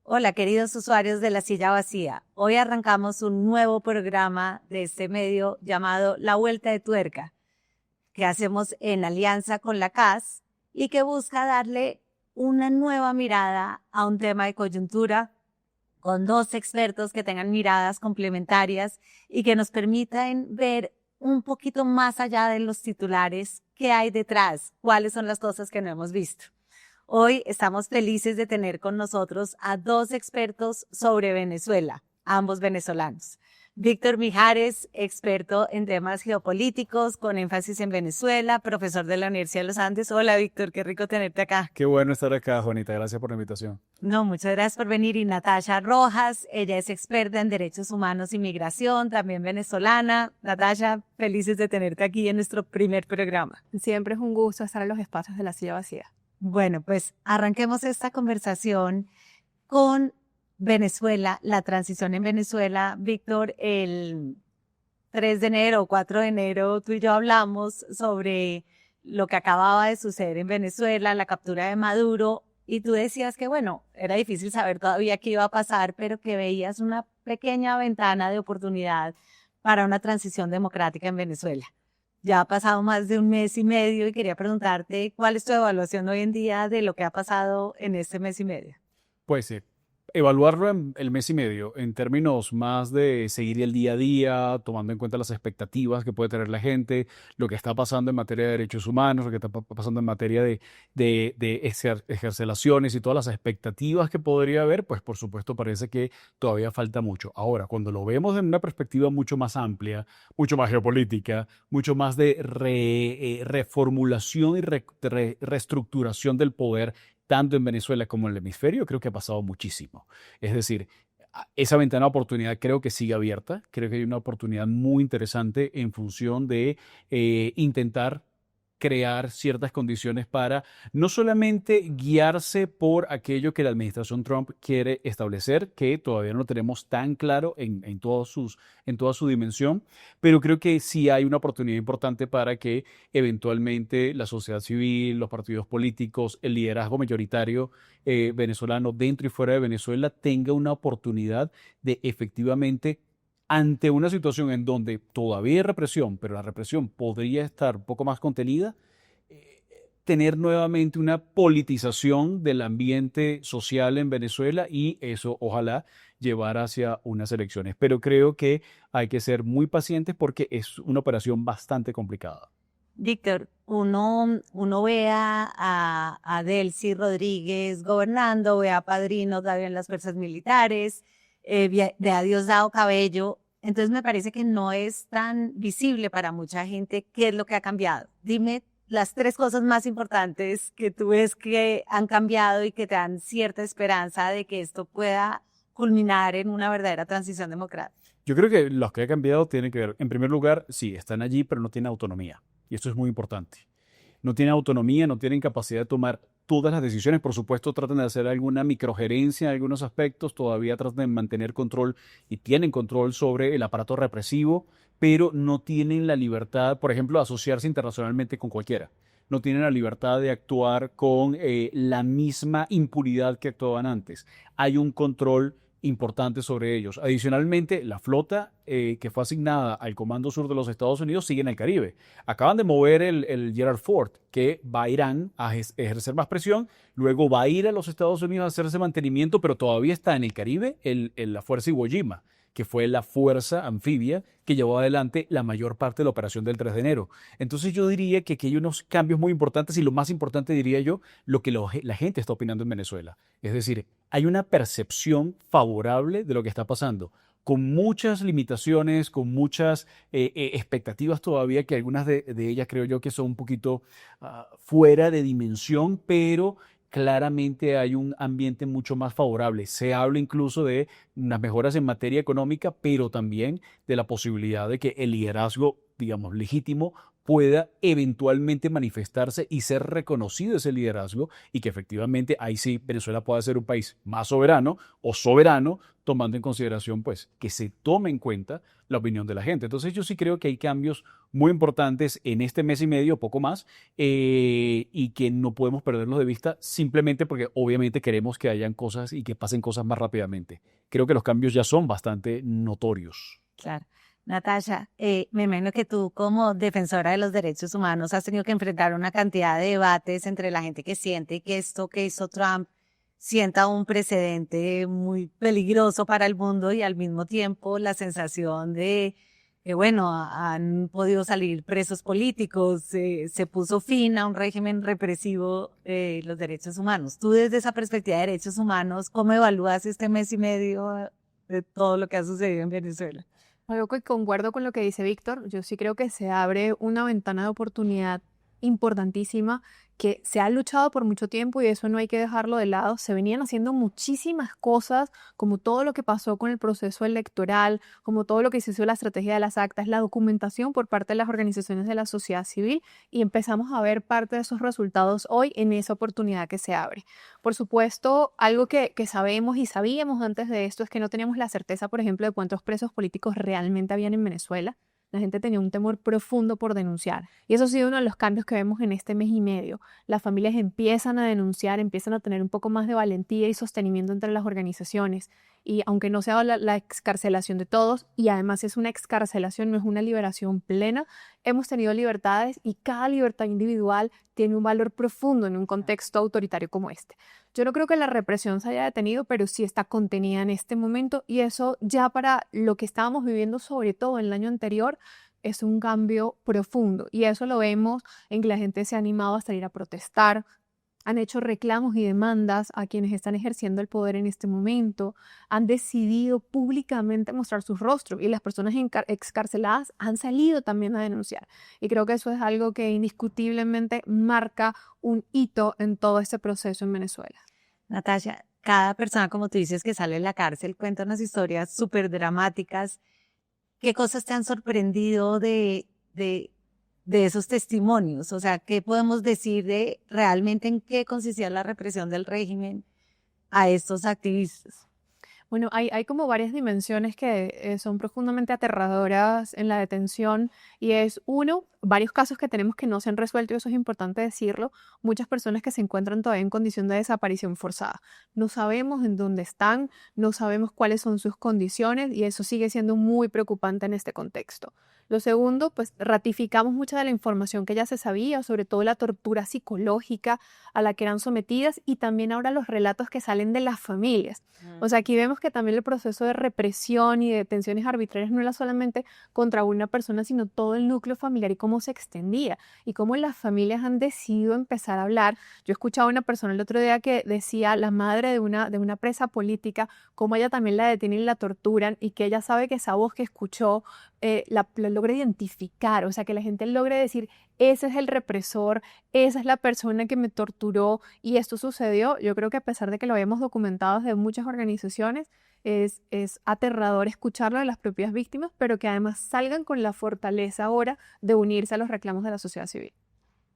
Hola, queridos usuarios de La Silla Vacía. Hoy arrancamos un nuevo programa de este medio llamado La Vuelta de Tuerca, que hacemos en alianza con la CAS y que busca darle una nueva mirada a un tema de coyuntura con dos expertos que tengan miradas complementarias y que nos permitan ver un poquito más allá de los titulares qué hay detrás, cuáles son las cosas que no hemos visto. Hoy estamos felices de tener con nosotros a dos expertos sobre Venezuela, ambos venezolanos. Víctor Mijares, experto en temas geopolíticos con énfasis en Venezuela, profesor de la Universidad de los Andes. Hola, Víctor, qué rico tenerte acá. Qué bueno estar acá, Juanita. Gracias por la invitación. No, muchas gracias por venir. Y Natasha Rojas, ella es experta en derechos humanos y migración, también venezolana. Natasha, felices de tenerte aquí en nuestro primer programa. Siempre es un gusto estar en los espacios de La Silla Vacía. Bueno, pues arranquemos esta conversación con Venezuela, la transición en Venezuela. Víctor, el 3 de enero o 4 de enero tú y yo hablamos sobre lo que acababa de suceder en Venezuela, la captura de Maduro, y tú decías que, bueno, era difícil saber todavía qué iba a pasar, pero que veías una pequeña ventana de oportunidad para una transición democrática en Venezuela. Ya ha pasado más de un mes y medio y quería preguntarte cuál es tu evaluación hoy en día de lo que ha pasado en este mes y medio. Pues sí, evaluarlo en el mes y medio en términos más de seguir el día a día, tomando en cuenta las expectativas que puede tener la gente, lo que está pasando en materia de derechos humanos, lo que está pasando en materia de excarcelaciones y todas las expectativas que podría haber, pues por supuesto parece que todavía falta mucho. Ahora, cuando lo vemos en una perspectiva mucho más amplia, mucho más geopolítica, mucho más de reformulación y reestructuración del poder, tanto en Venezuela como en el hemisferio, creo que ha pasado muchísimo. Es decir, esa ventana de oportunidad creo que sigue abierta, creo que hay una oportunidad muy interesante en función de intentar crear ciertas condiciones para no solamente guiarse por aquello que la administración Trump quiere establecer, que todavía no lo tenemos tan claro en toda su dimensión, pero creo que sí hay una oportunidad importante para que eventualmente la sociedad civil, los partidos políticos, el liderazgo mayoritario venezolano dentro y fuera de Venezuela tenga una oportunidad de efectivamente ante una situación en donde todavía hay represión, pero la represión podría estar un poco más contenida, tener nuevamente una politización del ambiente social en Venezuela y eso ojalá llevar hacia unas elecciones. Pero creo que hay que ser muy pacientes porque es una operación bastante complicada. Víctor, uno ve a Delcy Rodríguez gobernando, ve a Padrino también en las fuerzas militares, ve a Diosdado Cabello. Entonces me parece que no es tan visible para mucha gente qué es lo que ha cambiado. Dime las tres cosas más importantes que tú ves que han cambiado y que te dan cierta esperanza de que esto pueda culminar en una verdadera transición democrática. Yo creo que los que ha cambiado tienen que ver, en primer lugar, sí, están allí, pero no tienen autonomía. Y esto es muy importante. No tienen autonomía, no tienen capacidad de tomar todas las decisiones. Por supuesto, tratan de hacer alguna microgerencia en algunos aspectos, todavía tratan de mantener control y tienen control sobre el aparato represivo, pero no tienen la libertad, por ejemplo, de asociarse internacionalmente con cualquiera. No tienen la libertad de actuar con la misma impunidad que actuaban antes. Hay un control importante sobre ellos. Adicionalmente, la flota que fue asignada al Comando Sur de los Estados Unidos sigue en el Caribe. Acaban de mover el Gerald Ford, que va a Irán a ejercer más presión, luego va a ir a los Estados Unidos a hacer ese mantenimiento, pero todavía está en el Caribe la Fuerza Iwo Jima, que fue la fuerza anfibia que llevó adelante la mayor parte de la operación del 3 de enero. Entonces yo diría que aquí hay unos cambios muy importantes y lo más importante diría yo, lo que la gente está opinando en Venezuela. Es decir, hay una percepción favorable de lo que está pasando, con muchas limitaciones, con muchas expectativas todavía, que algunas de ellas creo yo que son un poquito fuera de dimensión, pero claramente hay un ambiente mucho más favorable. Se habla incluso de unas mejoras en materia económica, pero también de la posibilidad de que el liderazgo, digamos, legítimo pueda eventualmente manifestarse y ser reconocido ese liderazgo y que efectivamente ahí sí Venezuela pueda ser un país más soberano o soberano, tomando en consideración pues que se tome en cuenta la opinión de la gente. Entonces yo sí creo que hay cambios muy importantes en este mes y medio, poco más, y que no podemos perderlos de vista simplemente porque obviamente queremos que hayan cosas y que pasen cosas más rápidamente. Creo que los cambios ya son bastante notorios. Claro. Natasha, me imagino que tú como defensora de los derechos humanos has tenido que enfrentar una cantidad de debates entre la gente que siente que esto que hizo Trump sienta un precedente muy peligroso para el mundo y al mismo tiempo la sensación de que, bueno, han podido salir presos políticos, se puso fin a un régimen represivo de los derechos humanos. Tú desde esa perspectiva de derechos humanos, ¿cómo evalúas este mes y medio de todo lo que ha sucedido en Venezuela? Algo que concuerdo con lo que dice Víctor, yo sí creo que se abre una ventana de oportunidad importantísima que se ha luchado por mucho tiempo y eso no hay que dejarlo de lado. Se venían haciendo muchísimas cosas, como todo lo que pasó con el proceso electoral, como todo lo que se hizo la estrategia de las actas, la documentación por parte de las organizaciones de la sociedad civil y empezamos a ver parte de esos resultados hoy en esa oportunidad que se abre. Por supuesto, algo que sabemos y sabíamos antes de esto es que no teníamos la certeza, por ejemplo, de cuántos presos políticos realmente habían en Venezuela. La gente tenía un temor profundo por denunciar. Y eso ha sido uno de los cambios que vemos en este mes y medio. Las familias empiezan a denunciar, empiezan a tener un poco más de valentía y sostenimiento entre las organizaciones. Y aunque no sea la excarcelación de todos, y además es una excarcelación, no es una liberación plena, hemos tenido libertades y cada libertad individual tiene un valor profundo en un contexto autoritario como este. Yo no creo que la represión se haya detenido, pero sí está contenida en este momento y eso ya para lo que estábamos viviendo, sobre todo en el año anterior, es un cambio profundo y eso lo vemos en que la gente se ha animado a salir a protestar, han hecho reclamos y demandas a quienes están ejerciendo el poder en este momento, han decidido públicamente mostrar sus rostros y las personas excarceladas han salido también a denunciar. Y creo que eso es algo que indiscutiblemente marca un hito en todo este proceso en Venezuela. Natasha, cada persona, como tú dices, que sale de la cárcel cuenta unas historias súper dramáticas. ¿Qué cosas te han sorprendido de esos testimonios? O sea, ¿qué podemos decir de realmente en qué consistía la represión del régimen a estos activistas? Bueno, hay como varias dimensiones que son profundamente aterradoras en la detención y es uno, varios casos que tenemos que no se han resuelto y eso es importante decirlo, muchas personas que se encuentran todavía en condición de desaparición forzada. No sabemos en dónde están, no sabemos cuáles son sus condiciones y eso sigue siendo muy preocupante en este contexto. Lo segundo, pues ratificamos mucha de la información que ya se sabía, sobre todo la tortura psicológica a la que eran sometidas y también ahora los relatos que salen de las familias. O sea, aquí vemos que también el proceso de represión y de detenciones arbitrarias no era solamente contra una persona, sino todo el núcleo familiar y cómo se extendía y cómo las familias han decidido empezar a hablar. Yo escuchaba a una persona el otro día que decía, la madre de una presa política, cómo ella también la detienen y la torturan y que ella sabe que esa voz que escuchó la logra identificar, o sea, que la gente logre decir, ese es el represor, esa es la persona que me torturó y esto sucedió. Yo creo que a pesar de que lo habíamos documentado desde muchas organizaciones, es aterrador escucharlo de las propias víctimas, pero que además salgan con la fortaleza ahora de unirse a los reclamos de la sociedad civil.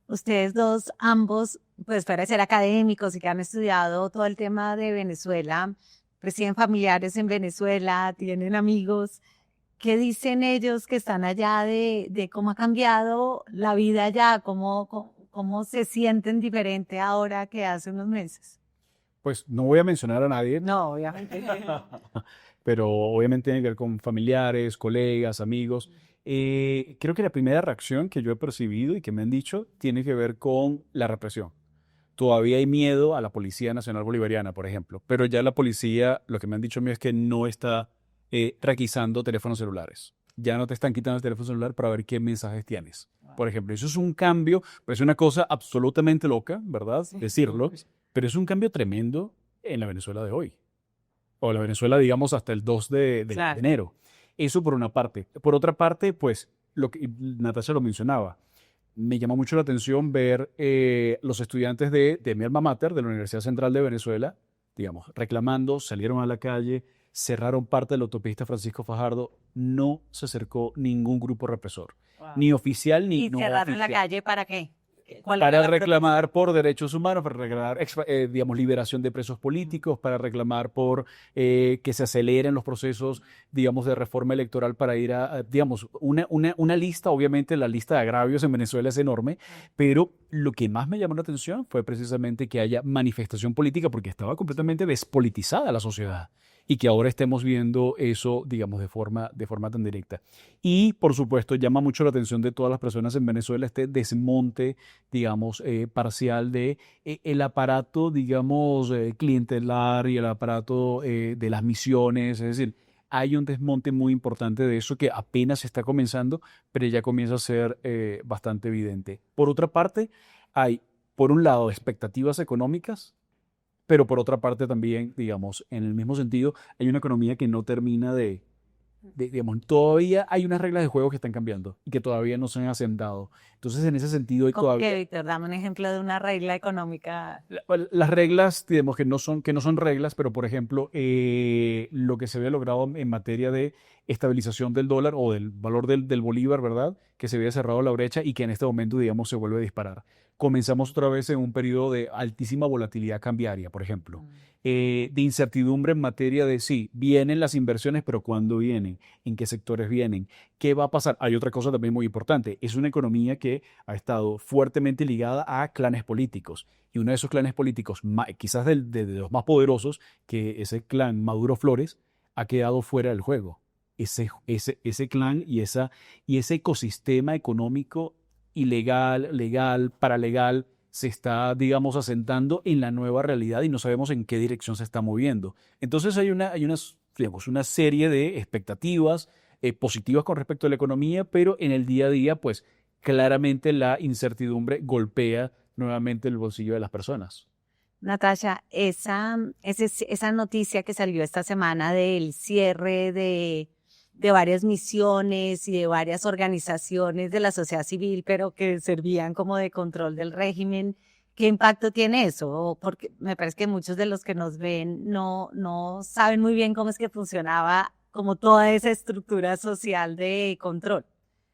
Ustedes dos, ambos, pues fuera de ser académicos y que han estudiado todo el tema de Venezuela, presiden familiares en Venezuela, tienen amigos. ¿Qué dicen ellos que están allá de cómo ha cambiado la vida allá? ¿Cómo se sienten diferente ahora que hace unos meses? Pues no voy a mencionar a nadie, No, obviamente. pero obviamente tiene que ver con familiares, colegas, amigos. Creo que la primera reacción que yo he percibido y que me han dicho tiene que ver con la represión. Todavía hay miedo a la Policía Nacional Bolivariana, por ejemplo, pero ya la policía, lo que me han dicho a mí es que no está requisando teléfonos celulares. Ya no te están quitando el teléfono celular para ver qué mensajes tienes. Por ejemplo, eso es un cambio, pues es una cosa absolutamente loca, ¿verdad? Decirlo, pero es un cambio tremendo en la Venezuela de hoy. O la Venezuela, digamos, hasta el 2 de Claro. enero. Eso por una parte. Por otra parte, pues, lo que Natasha lo mencionaba, me llama mucho la atención ver los estudiantes de mi alma mater, de la Universidad Central de Venezuela, digamos, reclamando, salieron a la calle, cerraron parte de la autopista Francisco Fajardo, no se acercó ningún grupo represor, Wow. ni oficial ni ¿Y no cerraron la oficial. calle para qué? ¿Cuál Para era la reclamar por derechos humanos, para reclamar, digamos, liberación de presos políticos, para reclamar por que se aceleren los procesos, digamos, de reforma electoral para ir digamos, una lista, obviamente la lista de agravios en Venezuela es enorme, pero lo que más me llamó la atención fue precisamente que haya manifestación política porque estaba completamente despolitizada la sociedad y que ahora estemos viendo eso, digamos, de forma tan directa. Y, por supuesto, llama mucho la atención de todas las personas en Venezuela este desmonte, digamos, parcial de el aparato, digamos, clientelar y el aparato de las misiones. Es decir, hay un desmonte muy importante de eso que apenas está comenzando, pero ya comienza a ser bastante evidente. Por otra parte, hay, por un lado, expectativas económicas, pero por otra parte también, digamos, en el mismo sentido, hay una economía que no termina digamos, todavía hay unas reglas de juego que están cambiando y que todavía no se han asentado. Entonces, en ese sentido, hay ¿Cómo todavía que, Víctor? Dame un ejemplo de una regla económica. las reglas, digamos, que no son reglas, pero por ejemplo, lo que se había logrado en materia de estabilización del dólar o del valor del bolívar, ¿verdad? Que se había cerrado la brecha y que en este momento, digamos, se vuelve a disparar. Comenzamos otra vez en un periodo de altísima volatilidad cambiaria, por ejemplo, de incertidumbre en materia de sí, vienen las inversiones, pero ¿cuándo vienen? ¿En qué sectores vienen? ¿Qué va a pasar? Hay otra cosa también muy importante. Es una economía que ha estado fuertemente ligada a clanes políticos. Y uno de esos clanes políticos, quizás de los más poderosos, que ese clan Maduro Flores, ha quedado fuera del juego. Ese clan y ese ecosistema económico ilegal, legal, paralegal, se está, digamos, asentando en la nueva realidad y no sabemos en qué dirección se está moviendo. Entonces digamos, una serie de expectativas positivas con respecto a la economía, pero en el día a día, pues claramente la incertidumbre golpea nuevamente el bolsillo de las personas. Natasha, esa noticia que salió esta semana del cierre de varias misiones y de varias organizaciones de la sociedad civil, pero que servían como de control del régimen, ¿qué impacto tiene eso? Porque me parece que muchos de los que nos ven no saben muy bien cómo es que funcionaba como toda esa estructura social de control.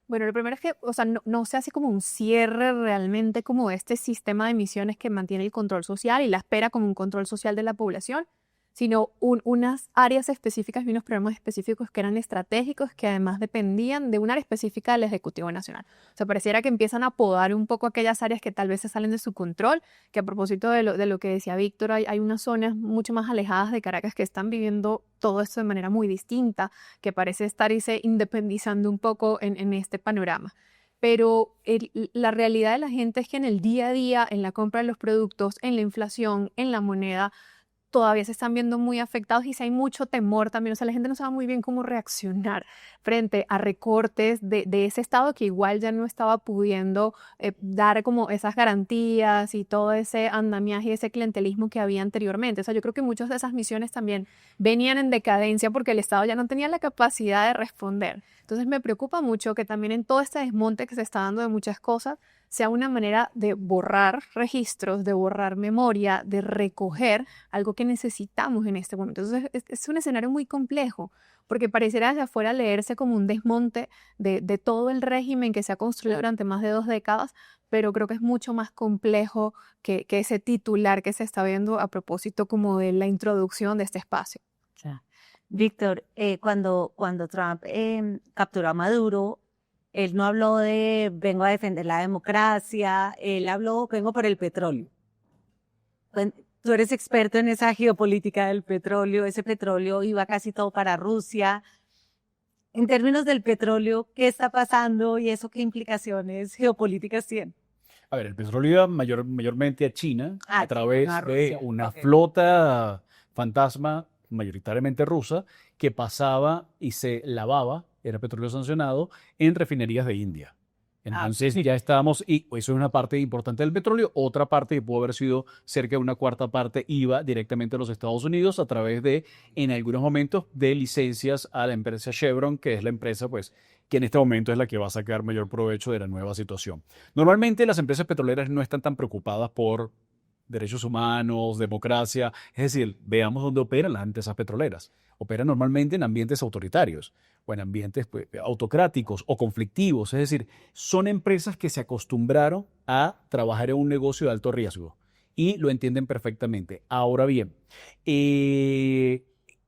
Bueno, lo primero es que, o sea, no se hace como un cierre realmente como este sistema de misiones que mantiene el control social y la espera como un control social de la población, sino unas áreas específicas y unos programas específicos que eran estratégicos, que además dependían de un área específica del Ejecutivo Nacional. O sea, pareciera que empiezan a podar un poco aquellas áreas que tal vez se salen de su control, que a propósito de lo que decía Víctor, hay unas zonas mucho más alejadas de Caracas que están viviendo todo esto de manera muy distinta, que parece estar independizando un poco en este panorama. Pero la realidad de la gente es que en el día a día, en la compra de los productos, en la inflación, en la moneda, todavía se están viendo muy afectados y si hay mucho temor también, o sea, la gente no sabe muy bien cómo reaccionar frente a recortes de ese Estado que igual ya no estaba pudiendo dar como esas garantías y todo ese andamiaje y ese clientelismo que había anteriormente. O sea, yo creo que muchas de esas misiones también venían en decadencia porque el Estado ya no tenía la capacidad de responder. Entonces me preocupa mucho que también en todo este desmonte que se está dando de muchas cosas, sea una manera de borrar registros, de borrar memoria, de recoger algo que necesitamos en este momento. Entonces es un escenario muy complejo, porque pareciera desde afuera leerse como un desmonte de todo el régimen que se ha construido durante más de 2 décadas, pero creo que es mucho más complejo que ese titular que se está viendo a propósito como de la introducción de este espacio. Ya. Víctor, cuando Trump capturó a Maduro, él no habló de vengo a defender la democracia, él habló vengo por el petróleo. Tú eres experto en esa geopolítica del petróleo, ese petróleo iba casi todo para Rusia. En términos del petróleo, ¿qué está pasando y eso qué implicaciones geopolíticas tiene? A ver, el petróleo iba mayormente a China a través no a de Rusia. una Ok. flota fantasma, mayoritariamente rusa, que pasaba y se lavaba, era petróleo sancionado, en refinerías de India. Entonces ya estábamos, y eso es una parte importante del petróleo, otra parte que pudo haber sido cerca de una cuarta parte iba directamente a los Estados Unidos a través de, en algunos momentos, de licencias a la empresa Chevron, que es la empresa, pues, que en este momento es la que va a sacar mayor provecho de la nueva situación. Normalmente las empresas petroleras no están tan preocupadas por derechos humanos, democracia. Es decir, veamos dónde operan las empresas petroleras. Operan normalmente en ambientes autoritarios o en ambientes pues, autocráticos o conflictivos. Es decir, son empresas que se acostumbraron a trabajar en un negocio de alto riesgo y lo entienden perfectamente. Ahora bien,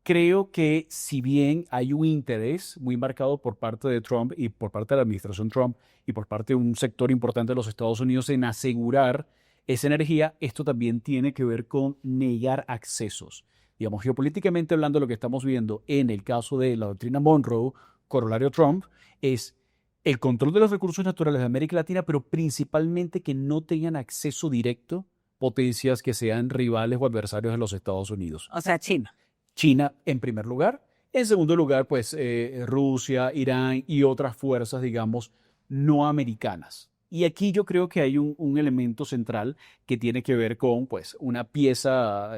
creo que si bien hay un interés muy marcado por parte de Trump y por parte de la administración Trump y por parte de un sector importante de los Estados Unidos en asegurar esa energía, esto también tiene que ver con negar accesos. Digamos, geopolíticamente hablando, lo que estamos viendo en el caso de la doctrina Monroe, corolario Trump, es el control de los recursos naturales de América Latina, pero principalmente que no tengan acceso directo potencias que sean rivales o adversarios de los Estados Unidos. O sea, China. China en primer lugar. En segundo lugar, pues Rusia, Irán y otras fuerzas, digamos, no americanas. Y aquí yo creo que hay un elemento central que tiene que ver con, pues, una pieza,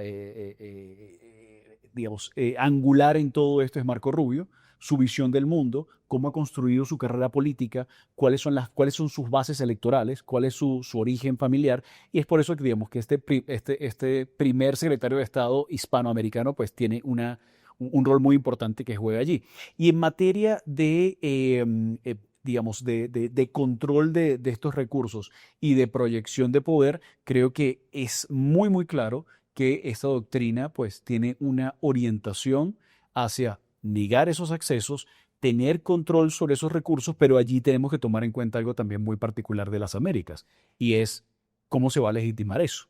digamos, angular en todo esto es Marco Rubio, su visión del mundo, cómo ha construido su carrera política, cuáles son sus bases electorales, cuál es su origen familiar. Y es por eso que, digamos, que este primer secretario de Estado hispanoamericano, pues, tiene un rol muy importante que juega allí. Y en materia de digamos, de control de estos recursos y de proyección de poder, creo que es muy, muy claro que esta doctrina pues tiene una orientación hacia negar esos accesos, tener control sobre esos recursos, pero allí tenemos que tomar en cuenta algo también muy particular de las Américas, y es cómo se va a legitimar eso.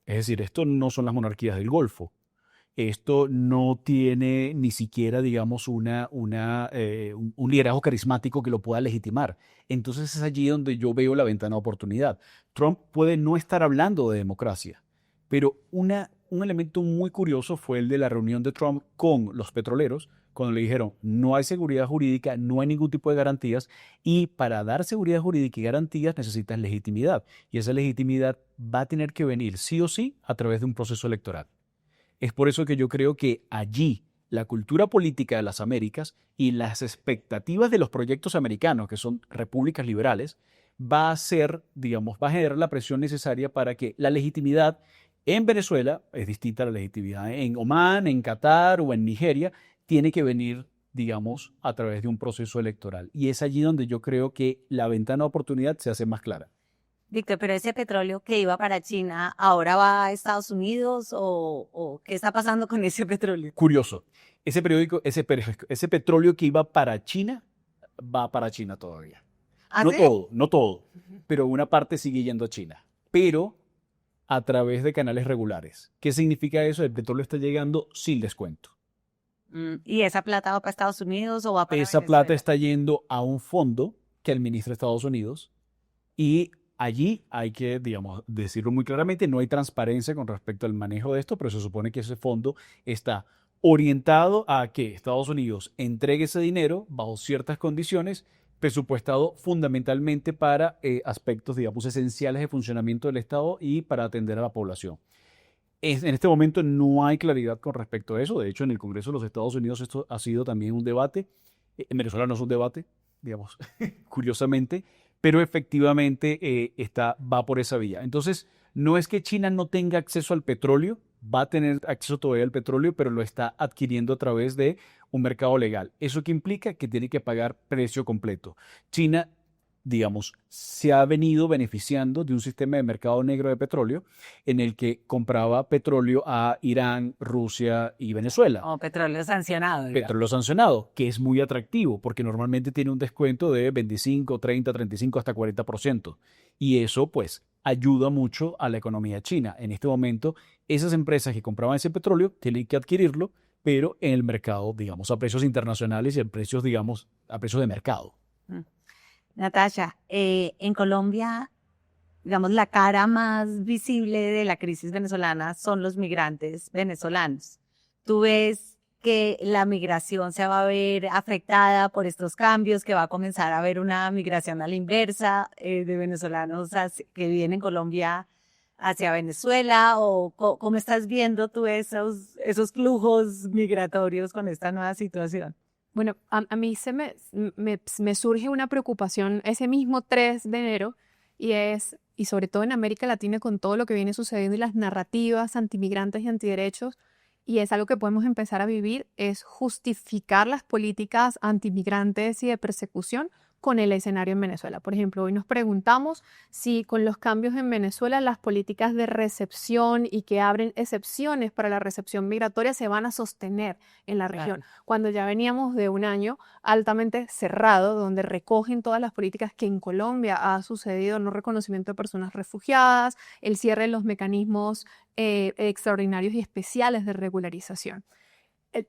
Es decir, esto no son las monarquías del Golfo. Esto no tiene ni siquiera, digamos, un liderazgo carismático que lo pueda legitimar. Entonces es allí donde yo veo la ventana de oportunidad. Trump puede no estar hablando de democracia, pero un elemento muy curioso fue el de la reunión de Trump con los petroleros, cuando le dijeron, no hay seguridad jurídica, no hay ningún tipo de garantías, y para dar seguridad jurídica y garantías necesitas legitimidad. Y esa legitimidad va a tener que venir sí o sí a través de un proceso electoral. Es por eso que yo creo que allí la cultura política de las Américas y las expectativas de los proyectos americanos, que son repúblicas liberales, va a ser, digamos, va a generar la presión necesaria para que la legitimidad en Venezuela es distinta a la legitimidad en Omán, en Qatar o en Nigeria, tiene que venir, digamos, a través de un proceso electoral. Y es allí donde yo creo que la ventana de oportunidad se hace más clara. Víctor, pero ese petróleo que iba para China, ¿ahora va a Estados Unidos o qué está pasando con ese petróleo? Curioso, ese petróleo que iba para China, va para China todavía. ¿Ah, No sí? todo, no todo, pero una parte sigue yendo a China, pero a través de canales regulares. ¿Qué significa eso? El petróleo está llegando sin descuento. ¿Y esa plata va para Estados Unidos o va para Esa plata Venezuela? está yendo a un fondo que administra Estados Unidos y allí hay que, digamos, decirlo muy claramente, no hay transparencia con respecto al manejo de esto, pero se supone que ese fondo está orientado a que Estados Unidos entregue ese dinero bajo ciertas condiciones, presupuestado fundamentalmente para aspectos, digamos, esenciales de funcionamiento del Estado y para atender a la población. En este momento no hay claridad con respecto a eso. De hecho, en el Congreso de los Estados Unidos esto ha sido también un debate. En Venezuela no es un debate, digamos, curiosamente, pero efectivamente va por esa vía. Entonces, no es que China no tenga acceso al petróleo, va a tener acceso todavía al petróleo, pero lo está adquiriendo a través de un mercado legal. ¿Eso qué implica? Que tiene que pagar precio completo. China, digamos, se ha venido beneficiando de un sistema de mercado negro de petróleo en el que compraba petróleo a Irán, Rusia y Venezuela. O petróleo sancionado, digamos. Petróleo sancionado, que es muy atractivo porque normalmente tiene un descuento de 25, 30, 35 hasta 40%. Y eso pues ayuda mucho a la economía china. En este momento, esas empresas que compraban ese petróleo tienen que adquirirlo, pero en el mercado, digamos, a precios internacionales y a precios, digamos, a precios de mercado. Natasha, en Colombia, digamos, la cara más visible de la crisis venezolana son los migrantes venezolanos. ¿Tú ves que la migración se va a ver afectada por estos cambios, que va a comenzar a haber una migración a la inversa de venezolanos que viven en Colombia hacia Venezuela? ¿O cómo estás viendo tú esos flujos migratorios con esta nueva situación? Bueno, a mí me surge una preocupación ese mismo 3 de enero y y sobre todo en América Latina con todo lo que viene sucediendo y las narrativas antimigrantes y antiderechos, y es algo que podemos empezar a vivir, es justificar las políticas antimigrantes y de persecución con el escenario en Venezuela. Por ejemplo, hoy nos preguntamos si con los cambios en Venezuela las políticas de recepción y que abren excepciones para la recepción migratoria se van a sostener en la región, cuando ya veníamos de un año altamente cerrado, donde recogen todas las políticas que en Colombia ha sucedido, no reconocimiento de personas refugiadas, el cierre de los mecanismos extraordinarios y especiales de regularización.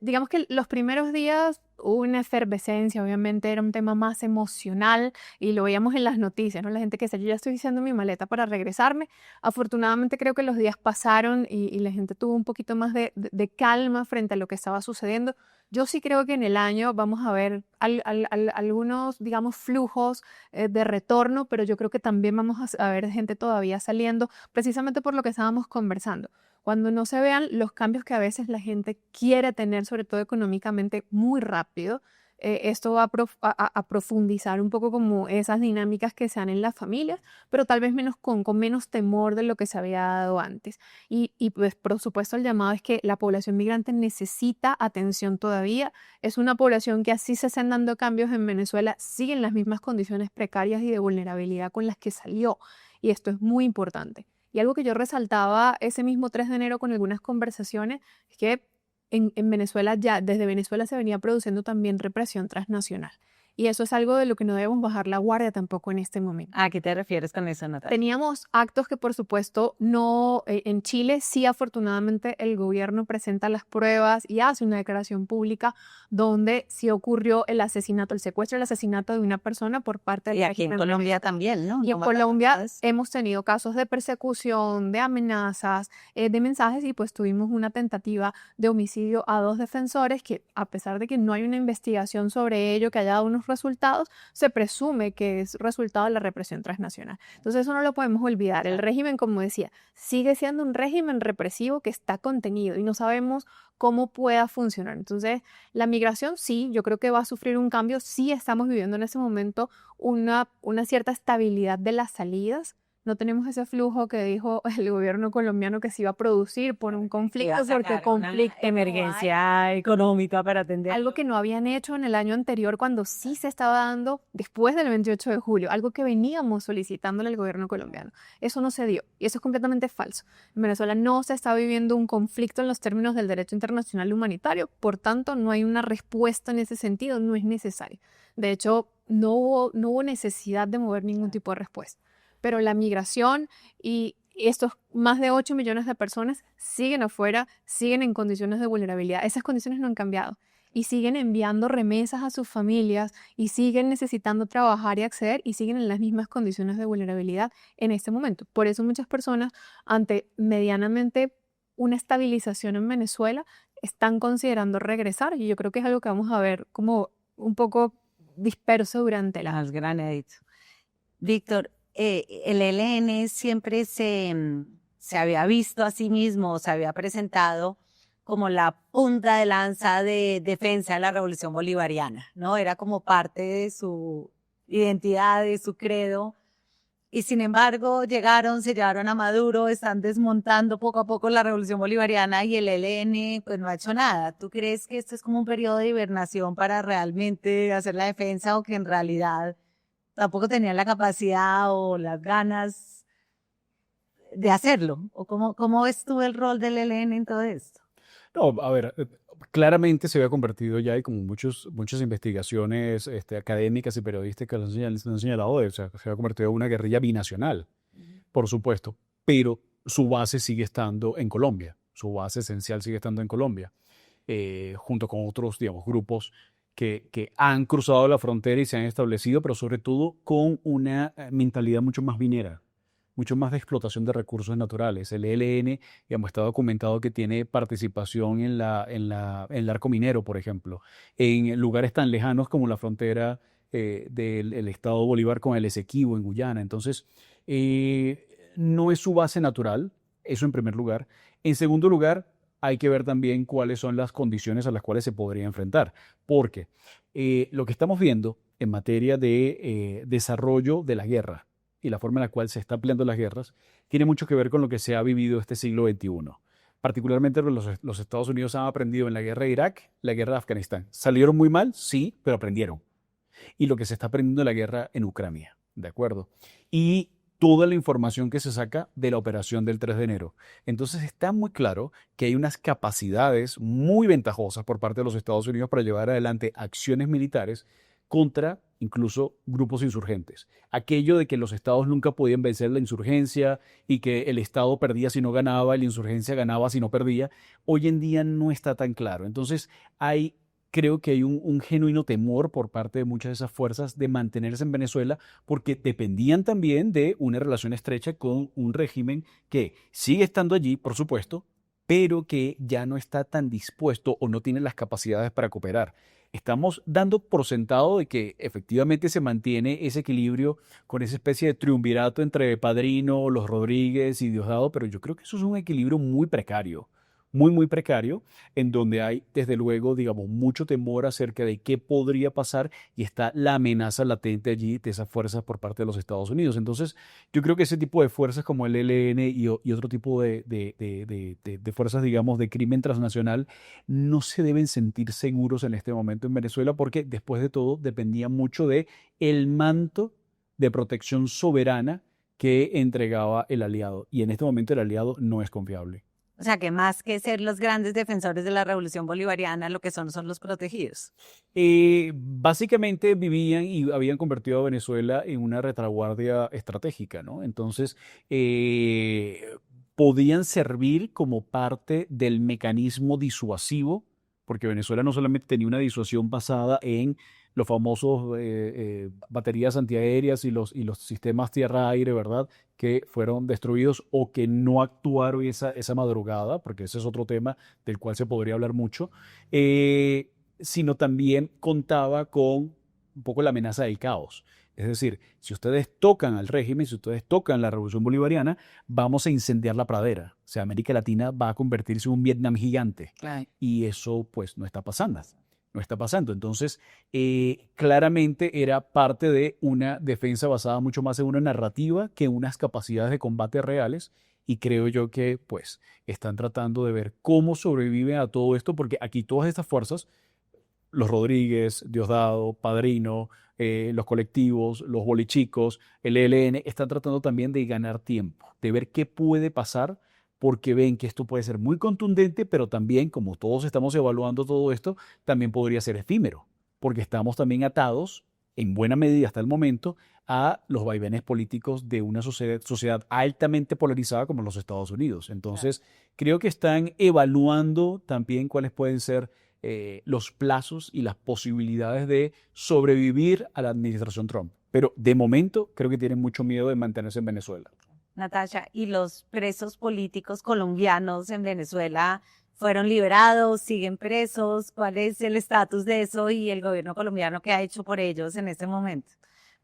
Digamos que los primeros días hubo una efervescencia, obviamente era un tema más emocional y lo veíamos en las noticias, ¿no? La gente que decía, yo ya estoy haciendo mi maleta para regresarme. Afortunadamente creo que los días pasaron y la gente tuvo un poquito más de calma frente a lo que estaba sucediendo. Yo sí creo que en el año vamos a ver algunos, digamos, flujos de retorno, pero yo creo que también vamos a ver gente todavía saliendo, precisamente por lo que estábamos conversando. Cuando no se vean los cambios que a veces la gente quiere tener, sobre todo económicamente, muy rápido, esto va a profundizar un poco como esas dinámicas que se dan en las familias, pero tal vez con menos temor de lo que se había dado antes. Y pues por supuesto el llamado es que la población migrante necesita atención todavía. Es una población que así se están dando cambios en Venezuela, sigue en las mismas condiciones precarias y de vulnerabilidad con las que salió. Y esto es muy importante. Y algo que yo resaltaba ese mismo 3 de enero con algunas conversaciones es que en Venezuela desde Venezuela se venía produciendo también represión transnacional. Y eso es algo de lo que no debemos bajar la guardia tampoco en este momento. ¿A qué te refieres con eso, Natalia? Teníamos actos que por supuesto no, en Chile sí afortunadamente el gobierno presenta las pruebas y hace una declaración pública donde sí ocurrió el asesinato, el secuestro, el asesinato de una persona por parte del Y aquí en Colombia también, ¿no? Y en Colombia hemos tenido casos de persecución, de amenazas, de mensajes y pues tuvimos una tentativa de homicidio a 2 defensores que a pesar de que no hay una investigación sobre ello que haya dado unos resultados, se presume que es resultado de la represión transnacional. Entonces eso no lo podemos olvidar. El régimen, como decía, sigue siendo un régimen represivo que está contenido y no sabemos cómo pueda funcionar. Entonces la migración sí, yo creo que va a sufrir un cambio. Sí estamos viviendo en ese momento una cierta estabilidad de las salidas. No tenemos ese flujo que dijo el gobierno colombiano que se iba a producir por un conflicto, porque conflicto, emergencia económica para atender. Algo que no habían hecho en el año anterior cuando sí se estaba dando después del 28 de julio, algo que veníamos solicitándole al gobierno colombiano. Eso no se dio y eso es completamente falso. En Venezuela no se está viviendo un conflicto en los términos del derecho internacional humanitario, por tanto no hay una respuesta en ese sentido, no es necesario. De hecho, no hubo necesidad de mover ningún tipo de respuesta. Pero la migración y estos más de 8 millones de personas siguen afuera, siguen en condiciones de vulnerabilidad. Esas condiciones no han cambiado y siguen enviando remesas a sus familias y siguen necesitando trabajar y acceder y siguen en las mismas condiciones de vulnerabilidad en este momento. Por eso muchas personas, ante medianamente una estabilización en Venezuela, están considerando regresar y yo creo que es algo que vamos a ver como un poco disperso durante el año. Más granadito. Víctor, el ELN siempre se había visto a sí mismo, se había presentado como la punta de lanza de defensa de la revolución bolivariana, ¿no? Era como parte de su identidad, de su credo. Y sin embargo, se llevaron a Maduro, están desmontando poco a poco la revolución bolivariana y el ELN pues no ha hecho nada. ¿Tú crees que esto es como un periodo de hibernación para realmente hacer la defensa o que en realidad tampoco tenían la capacidad o las ganas de hacerlo? ¿O cómo ves tú el rol del ELN en todo esto? No, a ver, claramente se había convertido ya, y como muchas investigaciones académicas y periodísticas lo han señalado, o sea, se había convertido en una guerrilla binacional, por supuesto, pero su base sigue estando en Colombia, su base esencial sigue estando en Colombia, junto con otros, digamos, grupos que han cruzado la frontera y se han establecido, pero sobre todo con una mentalidad mucho más minera, mucho más de explotación de recursos naturales. El ELN, digamos, está documentado que tiene participación en el arco minero, por ejemplo, en lugares tan lejanos como la frontera del estado Bolívar con el Esequibo en Guyana. Entonces, no es su base natural, eso en primer lugar. En segundo lugar, hay que ver también cuáles son las condiciones a las cuales se podría enfrentar, porque lo que estamos viendo en materia de desarrollo de la guerra y la forma en la cual se están peleando las guerras tiene mucho que ver con lo que se ha vivido este siglo XXI. Particularmente los Estados Unidos han aprendido en la guerra de Irak, la guerra de Afganistán. ¿Salieron muy mal? Sí, pero aprendieron. Y lo que se está aprendiendo en la guerra en Ucrania, ¿de acuerdo? Y toda la información que se saca de la operación del 3 de enero. Entonces está muy claro que hay unas capacidades muy ventajosas por parte de los Estados Unidos para llevar adelante acciones militares contra incluso grupos insurgentes. Aquello de que los estados nunca podían vencer la insurgencia y que el estado perdía si no ganaba, la insurgencia ganaba si no perdía, hoy en día no está tan claro. Entonces creo que hay un genuino temor por parte de muchas de esas fuerzas de mantenerse en Venezuela porque dependían también de una relación estrecha con un régimen que sigue estando allí, por supuesto, pero que ya no está tan dispuesto o no tiene las capacidades para cooperar. Estamos dando por sentado de que efectivamente se mantiene ese equilibrio con esa especie de triunvirato entre Padrino, los Rodríguez y Diosdado, pero yo creo que eso es un equilibrio muy precario, muy precario, en donde hay, desde luego, digamos, mucho temor acerca de qué podría pasar y está la amenaza latente allí de esas fuerzas por parte de los Estados Unidos. Entonces, yo creo que ese tipo de fuerzas como el ELN y otro tipo de fuerzas, digamos, de crimen transnacional, no se deben sentir seguros en este momento en Venezuela porque, después de todo, dependía mucho de el manto de protección soberana que entregaba el aliado. Y en este momento el aliado no es confiable. O sea, que más que ser los grandes defensores de la revolución bolivariana, lo que son los protegidos. Básicamente vivían y habían convertido a Venezuela en una retaguardia estratégica, ¿no? Entonces, podían servir como parte del mecanismo disuasivo, porque Venezuela no solamente tenía una disuasión basada en los famosos baterías antiaéreas y los sistemas tierra-aire, ¿verdad?, que fueron destruidos o que no actuaron esa madrugada, porque ese es otro tema del cual se podría hablar mucho, sino también contaba con un poco la amenaza del caos. Es decir, si ustedes tocan al régimen, si ustedes tocan la revolución bolivariana, vamos a incendiar la pradera. O sea, América Latina va a convertirse en un Vietnam gigante. Claro. Y eso, pues, no está pasando. No está pasando. Entonces, claramente era parte de una defensa basada mucho más en una narrativa que en unas capacidades de combate reales. Y creo yo que, pues, están tratando de ver cómo sobreviven a todo esto, porque aquí todas estas fuerzas, los Rodríguez, Diosdado, Padrino, los colectivos, los bolichicos, el ELN, están tratando también de ganar tiempo, de ver qué puede pasar, porque ven que esto puede ser muy contundente, pero también, como todos estamos evaluando todo esto, también podría ser efímero, porque estamos también atados, en buena medida hasta el momento, a los vaivenes políticos de una sociedad altamente polarizada como los Estados Unidos. Entonces, creo que están evaluando también cuáles pueden ser los plazos y las posibilidades de sobrevivir a la administración Trump. Pero de momento creo que tienen mucho miedo de mantenerse en Venezuela. Natasha, ¿y los presos políticos colombianos en Venezuela fueron liberados, siguen presos? ¿Cuál es el estatus de eso y el gobierno colombiano qué ha hecho por ellos en este momento?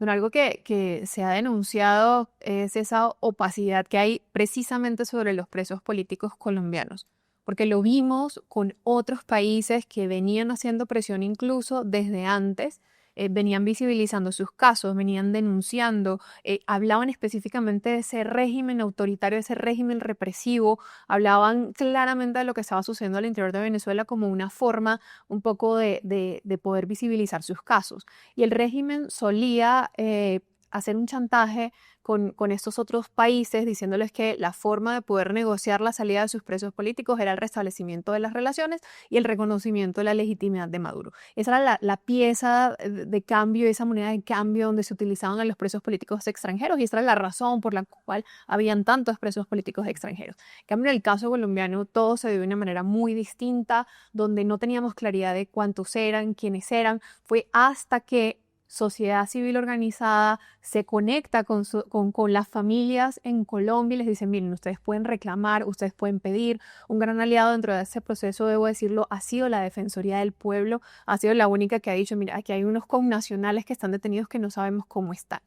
Bueno, algo que se ha denunciado es esa opacidad que hay precisamente sobre los presos políticos colombianos, porque lo vimos con otros países que venían haciendo presión incluso desde antes, venían visibilizando sus casos, venían denunciando, hablaban específicamente de ese régimen autoritario, de ese régimen represivo, hablaban claramente de lo que estaba sucediendo al interior de Venezuela como una forma un poco de poder visibilizar sus casos. Y el régimen solía hacer un chantaje con estos otros países, diciéndoles que la forma de poder negociar la salida de sus presos políticos era el restablecimiento de las relaciones y el reconocimiento de la legitimidad de Maduro. Esa era la pieza de cambio, esa moneda de cambio donde se utilizaban a los presos políticos extranjeros, y esa era la razón por la cual habían tantos presos políticos extranjeros. En cambio, en el caso colombiano, todo se dio de una manera muy distinta, donde no teníamos claridad de cuántos eran, quiénes eran. Fue hasta que sociedad civil organizada se conecta con las familias en Colombia y les dice, miren, ustedes pueden reclamar, ustedes pueden pedir. Un gran aliado dentro de ese proceso, debo decirlo, ha sido la Defensoría del Pueblo, ha sido la única que ha dicho, mira, aquí hay unos connacionales que están detenidos que no sabemos cómo están.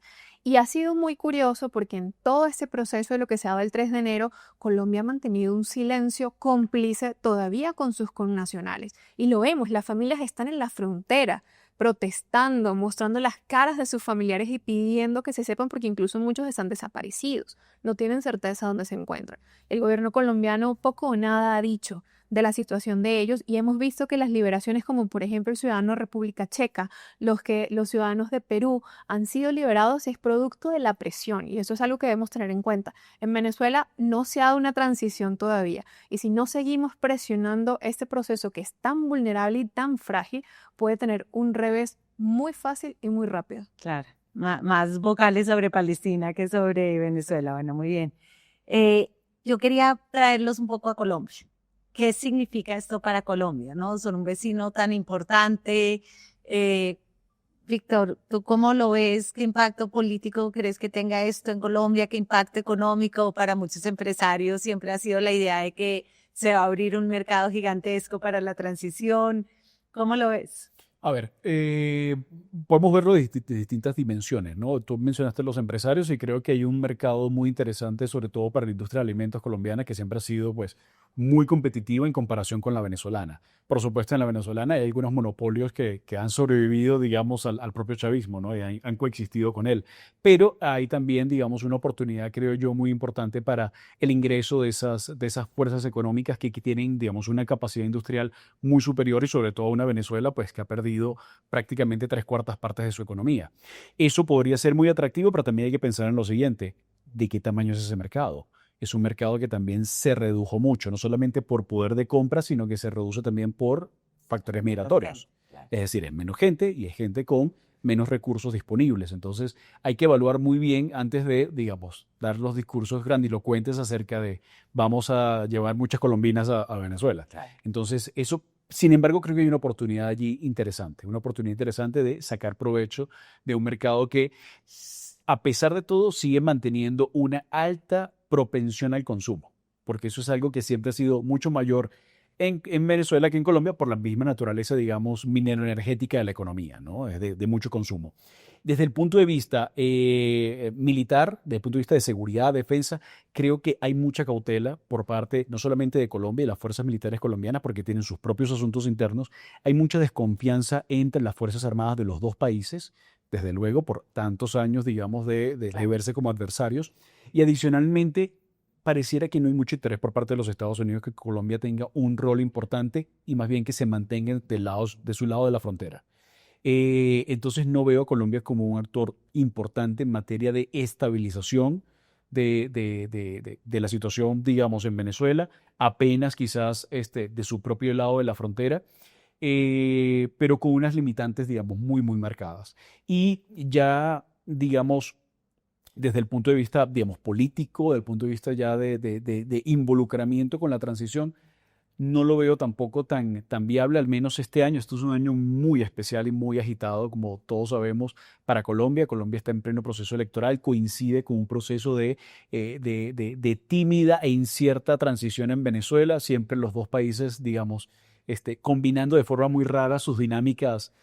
Y ha sido muy curioso porque en todo este proceso de lo que se daba el 3 de enero, Colombia ha mantenido un silencio cómplice todavía con sus connacionales. Y lo vemos, las familias están en la frontera protestando, mostrando las caras de sus familiares y pidiendo que se sepan, porque incluso muchos están desaparecidos, no tienen certeza dónde se encuentran. El gobierno colombiano poco o nada ha dicho de la situación de ellos y hemos visto que las liberaciones, como por ejemplo el ciudadano de República Checa, los ciudadanos de Perú han sido liberados, es producto de la presión y eso es algo que debemos tener en cuenta. En Venezuela no se ha dado una transición todavía y si no seguimos presionando este proceso que es tan vulnerable y tan frágil, puede tener un revés muy fácil y muy rápido. Claro, más vocales sobre Palestina que sobre Venezuela. Bueno, muy bien. Yo quería traerlos un poco a Colombia. ¿Qué significa esto para Colombia? ¿No? Son un vecino tan importante. Víctor, ¿tú cómo lo ves? ¿Qué impacto político crees que tenga esto en Colombia? ¿Qué impacto económico? Para muchos empresarios siempre ha sido la idea de que se va a abrir un mercado gigantesco para la transición. ¿Cómo lo ves? A ver, podemos verlo de distintas dimensiones, ¿no? Tú mencionaste los empresarios y creo que hay un mercado muy interesante, sobre todo para la industria de alimentos colombiana, que siempre ha sido, pues, muy competitiva en comparación con la venezolana. Por supuesto, en la venezolana hay algunos monopolios que han sobrevivido, digamos, al propio chavismo, ¿no? Y han coexistido con él. Pero hay también, digamos, una oportunidad, creo yo, muy importante para el ingreso de esas fuerzas económicas que tienen, digamos, una capacidad industrial muy superior y sobre todo una Venezuela, pues, que ha perdido prácticamente 3/4 partes de su economía. Eso podría ser muy atractivo, pero también hay que pensar en lo siguiente: ¿de qué tamaño es ese mercado? Es un mercado que también se redujo mucho, no solamente por poder de compra, sino que se reduce también por factores migratorios. Claro. Es decir, es menos gente y es gente con menos recursos disponibles. Entonces, hay que evaluar muy bien antes de, digamos, dar los discursos grandilocuentes acerca de vamos a llevar muchas colombinas a Venezuela. Claro. Entonces, eso, sin embargo, creo que hay una oportunidad allí interesante, una oportunidad interesante de sacar provecho de un mercado que, a pesar de todo, sigue manteniendo una alta propensión al consumo, porque eso es algo que siempre ha sido mucho mayor en Venezuela que en Colombia por la misma naturaleza, digamos, minero-energética de la economía, ¿no? Es de mucho consumo. Desde el punto de vista militar, desde el punto de vista de seguridad, defensa, creo que hay mucha cautela por parte no solamente de Colombia y las fuerzas militares colombianas, porque tienen sus propios asuntos internos, hay mucha desconfianza entre las Fuerzas Armadas de los dos países, desde luego, por tantos años, digamos, de verse como adversarios. Y adicionalmente, pareciera que no hay mucho interés por parte de los Estados Unidos que Colombia tenga un rol importante y más bien que se mantenga de su lado de la frontera. Entonces no veo a Colombia como un actor importante en materia de estabilización de la situación, digamos, en Venezuela, apenas quizás de su propio lado de la frontera. Pero con unas limitantes, digamos, muy, muy marcadas. Y ya, digamos, desde el punto de vista, digamos, político, desde el punto de vista ya de involucramiento con la transición, no lo veo tampoco tan viable, al menos este año. Esto es un año muy especial y muy agitado, como todos sabemos, para Colombia. Colombia está en pleno proceso electoral, coincide con un proceso de tímida e incierta transición en Venezuela, siempre los dos países, digamos, combinando de forma muy rara sus dinámicas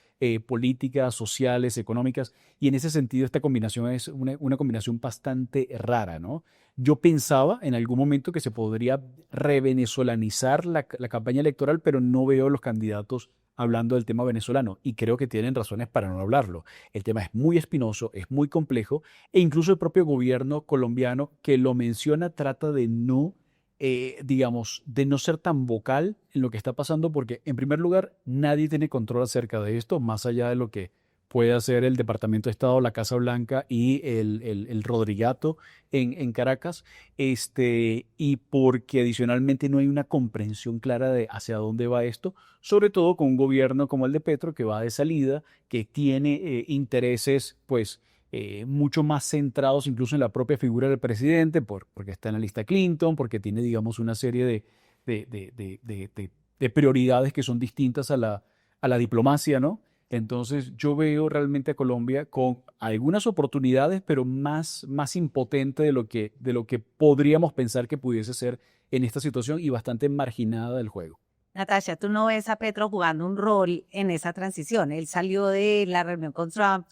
políticas, sociales, económicas, y en ese sentido esta combinación es una combinación bastante rara, ¿no? Yo pensaba en algún momento que se podría revenezolanizar la campaña electoral, pero no veo los candidatos hablando del tema venezolano, y creo que tienen razones para no hablarlo. El tema es muy espinoso, es muy complejo, e incluso el propio gobierno colombiano que lo menciona trata de no digamos, de no ser tan vocal en lo que está pasando, porque en primer lugar nadie tiene control acerca de esto, más allá de lo que puede hacer el Departamento de Estado, la Casa Blanca y el Rodrigato en Caracas, y porque adicionalmente no hay una comprensión clara de hacia dónde va esto, sobre todo con un gobierno como el de Petro, que va de salida, que tiene intereses, pues, mucho más centrados incluso en la propia figura del presidente, porque está en la lista Clinton, porque tiene, digamos, una serie de prioridades que son distintas a la diplomacia, ¿no? Entonces yo veo realmente a Colombia con algunas oportunidades, pero más impotente de lo que podríamos pensar que pudiese ser en esta situación y bastante marginada del juego. Natasha, ¿tú no ves a Petro jugando un rol en esa transición? Él salió de la reunión con Trump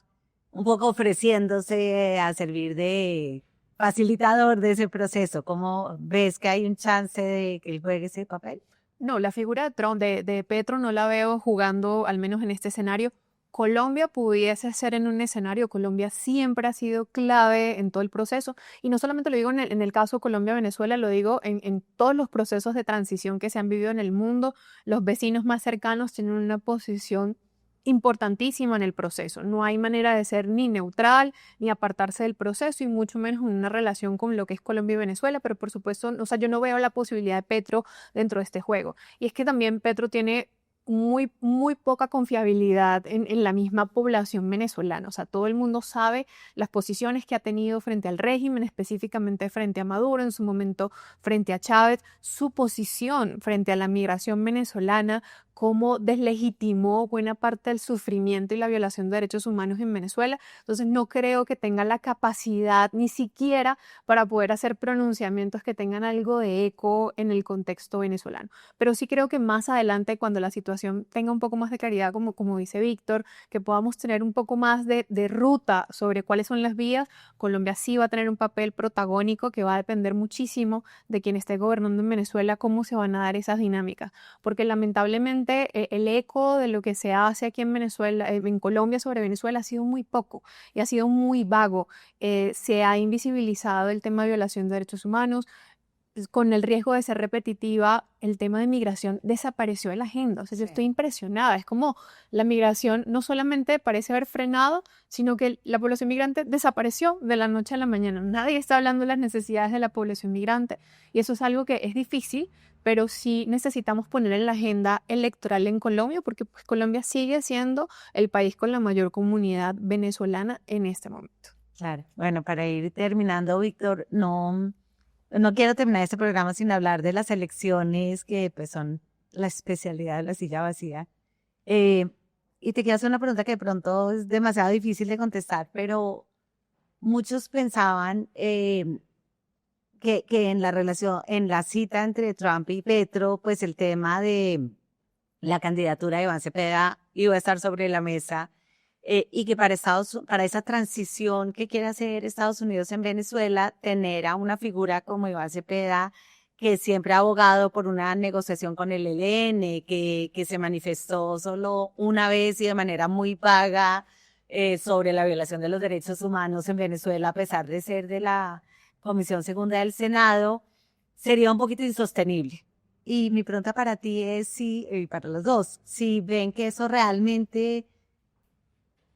un poco ofreciéndose a servir de facilitador de ese proceso. ¿Cómo ves que hay un chance de que él juegue ese papel? No, la figura de Trump, de Petro, no la veo jugando, al menos en este escenario, Colombia pudiese ser en un escenario. Colombia siempre ha sido clave en todo el proceso, y no solamente lo digo en el caso Colombia-Venezuela, lo digo en todos los procesos de transición que se han vivido en el mundo. Los vecinos más cercanos tienen una posición importantísima en el proceso. No hay manera de ser ni neutral ni apartarse del proceso, y mucho menos en una relación con lo que es Colombia y Venezuela. Pero por supuesto, o sea, yo no veo la posibilidad de Petro dentro de este juego. Y es que también Petro tiene muy poca confiabilidad en la misma población venezolana. O sea, todo el mundo sabe las posiciones que ha tenido frente al régimen, específicamente frente a Maduro, en su momento frente a Chávez, su posición frente a la migración venezolana, cómo deslegitimó buena parte del sufrimiento y la violación de derechos humanos en Venezuela. Entonces no creo que tenga la capacidad ni siquiera para poder hacer pronunciamientos que tengan algo de eco en el contexto venezolano. Pero sí creo que más adelante, cuando la situación tenga un poco más de claridad, como dice Víctor, que podamos tener un poco más de ruta sobre cuáles son las vías, Colombia sí va a tener un papel protagónico que va a depender muchísimo de quien esté gobernando en Venezuela, cómo se van a dar esas dinámicas. Porque lamentablemente el eco de lo que se hace aquí en Venezuela, en Colombia sobre Venezuela, ha sido muy poco y ha sido muy vago. Se ha invisibilizado el tema de violación de derechos humanos. Con el riesgo de ser repetitiva, el tema de migración desapareció de la agenda. O sea, yo Sí. estoy impresionada. Es como la migración no solamente parece haber frenado, sino que la población migrante desapareció de la noche a la mañana. Nadie está hablando de las necesidades de la población migrante. Y eso es algo que es difícil, pero sí necesitamos poner en la agenda electoral en Colombia, porque pues, Colombia sigue siendo el país con la mayor comunidad venezolana en este momento. Claro. Bueno, para ir terminando, Víctor, no quiero terminar este programa sin hablar de las elecciones que pues son la especialidad de la silla vacía. Y te quiero hacer una pregunta que de pronto es demasiado difícil de contestar, pero muchos pensaban que en la relación, en la cita entre Trump y Petro, pues el tema de la candidatura de Iván Cepeda iba a estar sobre la mesa, y que para esa transición que quiere hacer Estados Unidos en Venezuela, tener a una figura como Iván Cepeda, que siempre ha abogado por una negociación con el ELN, que se manifestó solo una vez y de manera muy vaga sobre la violación de los derechos humanos en Venezuela, a pesar de ser de la Comisión Segunda del Senado, sería un poquito insostenible. Y mi pregunta para ti es y para los dos, si ven que eso realmente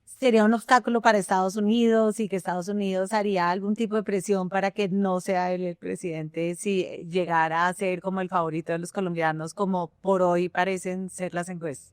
sería un obstáculo para Estados Unidos y que Estados Unidos haría algún tipo de presión para que no sea él el presidente si llegara a ser como el favorito de los colombianos, como por hoy parecen ser las encuestas.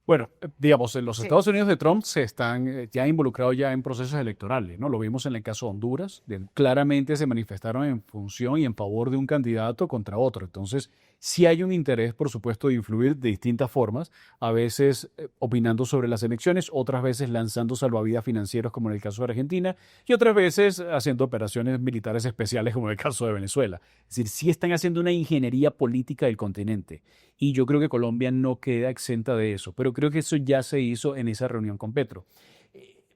Bueno, digamos, en los Sí. Estados Unidos de Trump se están ya involucrados ya en procesos electorales, ¿no? Lo vimos en el caso de Honduras, claramente se manifestaron en función y en favor de un candidato contra otro. Entonces, sí hay un interés, por supuesto, de influir de distintas formas, a veces opinando sobre las elecciones, otras veces lanzando salvavidas financieros, como en el caso de Argentina, y otras veces haciendo operaciones militares especiales, como en el caso de Venezuela. Es decir, sí están haciendo una ingeniería política del continente. Y yo creo que Colombia no queda exenta de eso, pero creo que eso ya se hizo en esa reunión con Petro.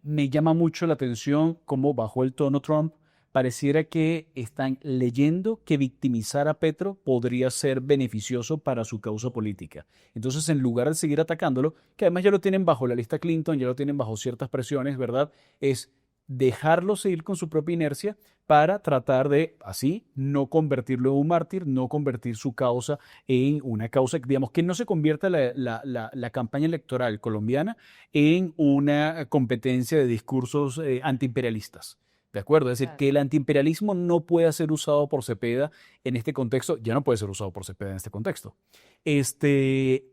Me llama mucho la atención cómo bajó el tono Trump. Pareciera que están leyendo que victimizar a Petro podría ser beneficioso para su causa política. Entonces, en lugar de seguir atacándolo, que además ya lo tienen bajo la lista Clinton, ya lo tienen bajo ciertas presiones, ¿verdad? Es dejarlo seguir con su propia inercia para tratar de, así, no convertirlo en un mártir, no convertir su causa en una causa, digamos, que no se convierta la campaña electoral colombiana en una competencia de discursos antiimperialistas. ¿De acuerdo? Es decir, Claro. que el antiimperialismo no pueda ser usado por Cepeda en este contexto, ya no puede ser usado por Cepeda en este contexto.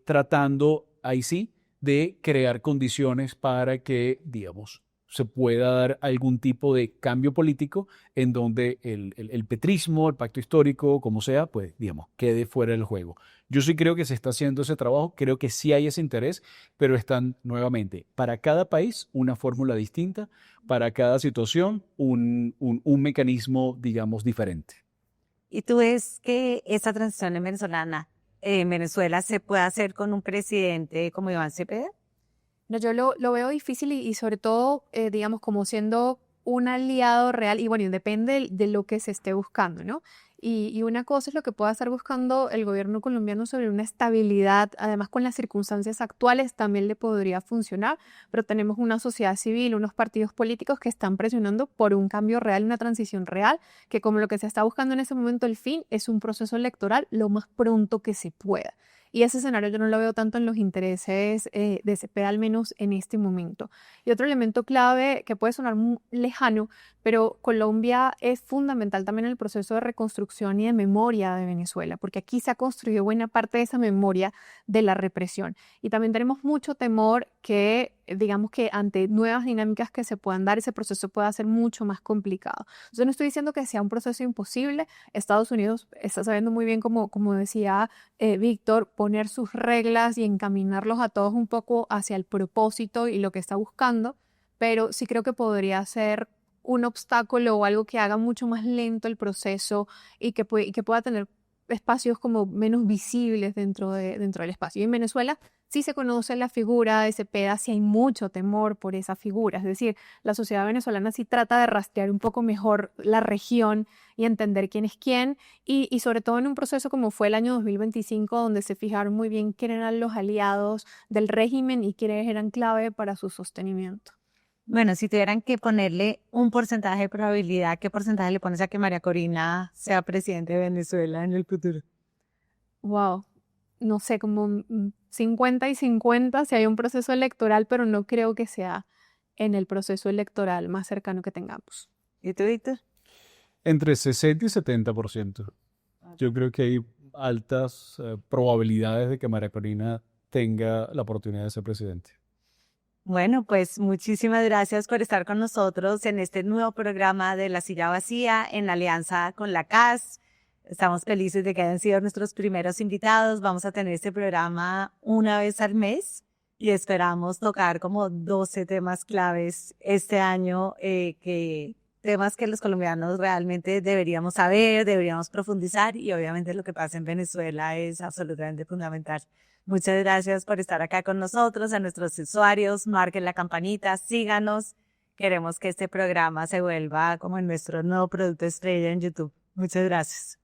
Tratando, ahí sí, de crear condiciones para que, digamos, se pueda dar algún tipo de cambio político en donde el petrismo, el pacto histórico, como sea, pues, digamos, quede fuera del juego. Yo sí creo que se está haciendo ese trabajo, creo que sí hay ese interés, pero están nuevamente, para cada país, una fórmula distinta, para cada situación, un mecanismo, digamos, diferente. ¿Y tú ves que esa transición en Venezuela se puede hacer con un presidente como Iván Cepeda? No, yo lo veo difícil y sobre todo, digamos, como siendo un aliado real, y bueno, depende de lo que se esté buscando, ¿no? Y una cosa es lo que pueda estar buscando el gobierno colombiano sobre una estabilidad, además con las circunstancias actuales también le podría funcionar, pero tenemos una sociedad civil, unos partidos políticos que están presionando por un cambio real, una transición real, que como lo que se está buscando en ese momento, el fin es un proceso electoral lo más pronto que se pueda. Y ese escenario yo no lo veo tanto en los intereses de Cepeda, al menos en este momento. Y otro elemento clave que puede sonar muy lejano, pero Colombia es fundamental también en el proceso de reconstrucción y de memoria de Venezuela, porque aquí se ha construido buena parte de esa memoria de la represión. Y también tenemos mucho temor que, digamos que ante nuevas dinámicas que se puedan dar, ese proceso pueda ser mucho más complicado. Yo no estoy diciendo que sea un proceso imposible. Estados Unidos está sabiendo muy bien, como decía Víctor, poner sus reglas y encaminarlos a todos un poco hacia el propósito y lo que está buscando, pero sí creo que podría ser un obstáculo o algo que haga mucho más lento el proceso y que pueda tener espacios como menos visibles dentro del espacio. Y en Venezuela sí se conoce la figura de Cepeda, sí hay mucho temor por esa figura. Es decir, la sociedad venezolana sí trata de rastrear un poco mejor la región y entender quién es quién. Y sobre todo en un proceso como fue el año 2025, donde se fijaron muy bien quiénes eran los aliados del régimen y quiénes eran clave para su sostenimiento. Bueno, si tuvieran que ponerle un porcentaje de probabilidad, ¿qué porcentaje le pones a que María Corina sea presidente de Venezuela en el futuro? Wow, no sé, como 50 y 50 si hay un proceso electoral, pero no creo que sea en el proceso electoral más cercano que tengamos. ¿Y tú, Víctor? Entre 60 y 70%. Yo creo que hay altas probabilidades de que María Corina tenga la oportunidad de ser presidente. Bueno, pues muchísimas gracias por estar con nosotros en este nuevo programa de La Silla Vacía en alianza con la CAS. Estamos felices de que hayan sido nuestros primeros invitados. Vamos a tener este programa una vez al mes y esperamos tocar como 12 temas claves este año, temas que los colombianos realmente deberíamos saber, deberíamos profundizar y obviamente lo que pasa en Venezuela es absolutamente fundamental. Muchas gracias por estar acá con nosotros, a nuestros usuarios, marquen la campanita, síganos. Queremos que este programa se vuelva como nuestro nuevo producto estrella en YouTube. Muchas gracias.